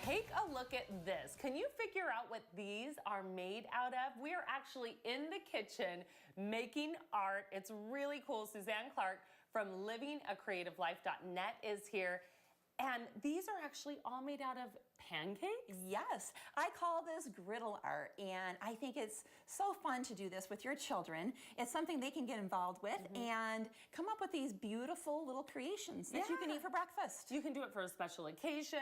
Take a look at this. Can you figure out what these are made out of? We are actually in the kitchen making art. It's really cool. Suzanne Clark from livingacreativelife.net is here. And these are actually all made out of pancakes? Yes, I call this griddle art, and I think it's so fun to do this with your children. It's something they can get involved with and come up with these beautiful little creations that you can eat for breakfast. You can do it for a special occasion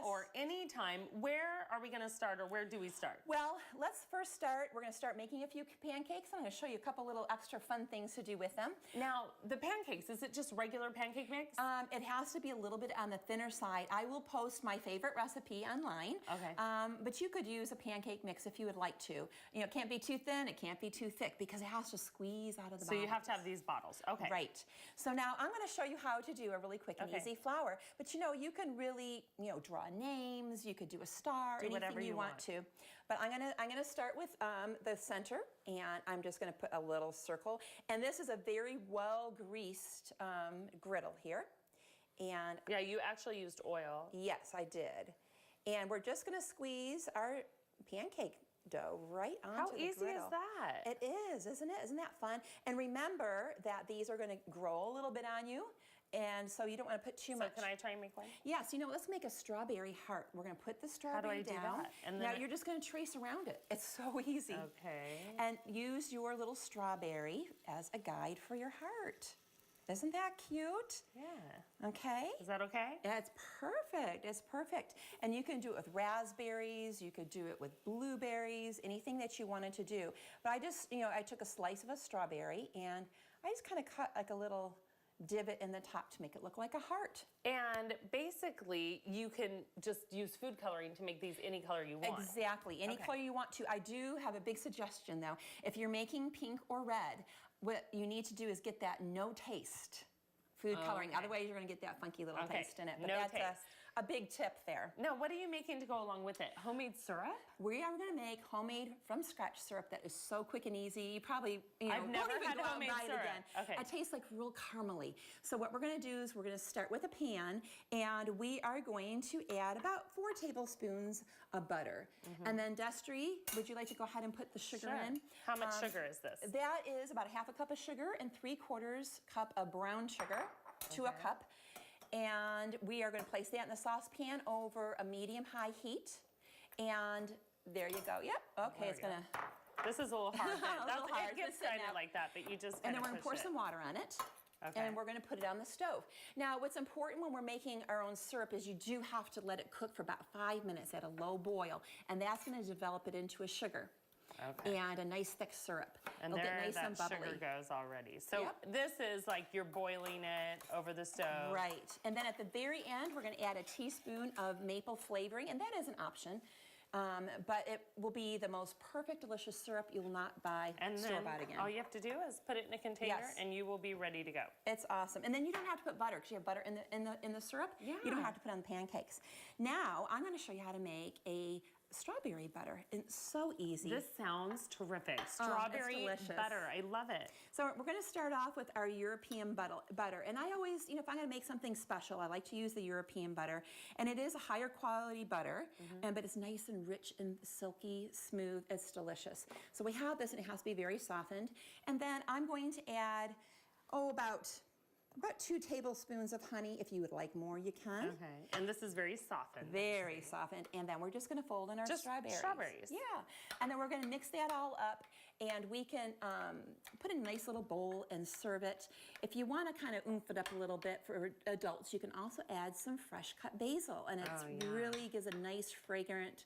or any time. Where are we going to start, or where do we start? Well, let's first start. We're going to start making a few pancakes. I'm going to show you a couple little extra fun things to do with them. Now, the pancakes, is it just regular pancake mix? It has to be a little bit on the thinner side. I will post my favorite recipe online. Okay. But you could use a pancake mix if you would like to. You know, it can't be too thin, it can't be too thick because it has to squeeze out of the bottle. So you have to have these bottles. Okay. Right. So now I'm going to show you how to do a really quick and easy flour. But you know, you can really, draw names, you could do a star, do anything you want to. But I'm gonna start with the center, and I'm just gonna put a little circle. And this is a very well greased griddle here. And yeah, you actually used oil. Yes, I did. And we're just going to squeeze our pancake dough right onto the griddle. How easy is that? It is, isn't it? Isn't that fun? And remember that these are going to grow a little bit on you, and so you don't want to put too much. So can I try and make one? Yes, let's make a strawberry heart. We're going to put the strawberry down. How do I do that? And now you're just going to trace around it. It's so easy. Okay. And use your little strawberry as a guide for your heart. Isn't that cute? Yeah. Okay. Is that okay? Yeah, it's perfect. It's perfect. And you can do it with raspberries. You could do it with blueberries, anything that you wanted to do. But I just, I took a slice of a strawberry and I just kind of cut like a little divot in the top to make it look like a heart. And basically, you can just use food coloring to make these any color you want. Exactly, any color you want to. I do have a big suggestion though. If you're making pink or red, what you need to do is get that no taste food coloring. Otherwise, you're going to get that funky little taste in it. But that's a big tip there. Now, what are you making to go along with it? Homemade syrup? We are going to make homemade from scratch syrup that is so quick and easy. You probably, I've never had homemade syrup. Again. Okay. It tastes like real caramely. So what we're going to do is we're going to start with a pan, and we are going to add about 4 tablespoons of butter. And then Destry, would you like to go ahead and put the sugar in? How much sugar is this? That is about 1/2 cup of sugar and 3/4 cup of brown sugar to a cup. And we are going to place that in the saucepan over a medium-high heat. And there you go. Yep. Okay, it's going to... This is a little hard. It gets kind of like that, but you just and then we're going to pour some water on it. And we're going to put it on the stove. Now, what's important when we're making our own syrup is you do have to let it cook for about 5 minutes at a low boil. And that's going to develop it into a sugar. And a nice thick syrup. And it'll there get nice that and bubbly. sugar goes already. So this is like you're boiling it over the stove. Right. And then at the very end, we're going to add a teaspoon of maple flavoring, and that is an option. But it will be the most perfect, delicious syrup you will not buy store-bought again. All you have to do is put it in a container, and you will be ready to go. It's awesome. And then you don't have to put butter because you have butter in the syrup. Yeah. You don't have to put it on the pancakes. Now I'm going to show you how to make a strawberry butter. It's so easy. This sounds terrific. Strawberry butter. I love it. So we're going to start off with our European butter. And I always, if I'm going to make something special, I like to use the European butter. And it is a higher quality butter, but it's nice and rich and silky, smooth. It's delicious. So we have this, and it has to be very softened. And then I'm going to add, about 2 tablespoons of honey. If you would like more, you can. Okay. And this is very softened. Very softened. And then we're just going to fold in our strawberries. Yeah. And then we're going to mix that all up, and we can put in a nice little bowl and serve it. If you want to kind of oomph it up a little bit for adults, you can also add some fresh cut basil, and it really gives a nice, fragrant,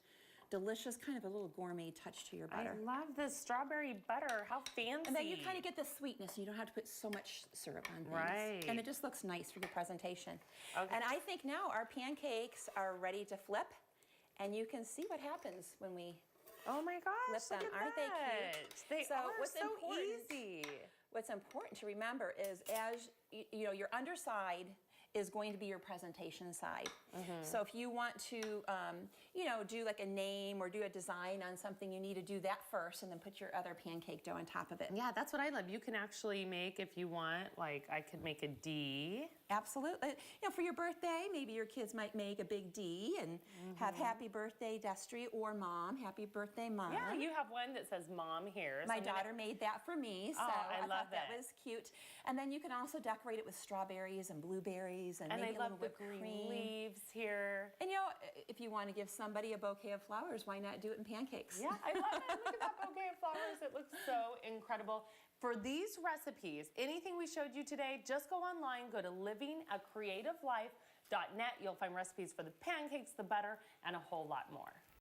delicious, kind of a little gourmet touch to your butter. I love this strawberry butter. How fancy. And then you kind of get the sweetness. You don't have to put so much syrup on things. Right. And it just looks nice for your presentation. Okay. And I think now our pancakes are ready to flip. And you can see what happens when we flip them. Aren't they cute? They are so easy. What's important to remember is as your underside is going to be your presentation side. So if you want to, do like a name or do a design on something, you need to do that first and then put your other pancake dough on top of it. Yeah, that's what I love. You can actually make, if you want, like I could make a D. Absolutely. For your birthday, maybe your kids might make a big D and have happy birthday, Destry, or mom, happy birthday, mom. Yeah, you have one that says mom here. My daughter made that for me, so I love thought that was cute. And then you can also decorate it with strawberries and blueberries and maybe I a love little the whipped green cream. leaves here. And if you want to give somebody a bouquet of flowers, why not do it in pancakes? Yeah, I love it. Look at that bouquet of flowers. It looks so incredible. For these recipes, anything we showed you today, just go online, go to livingacreativelife.net. You'll find recipes for the pancakes, the butter, and a whole lot more.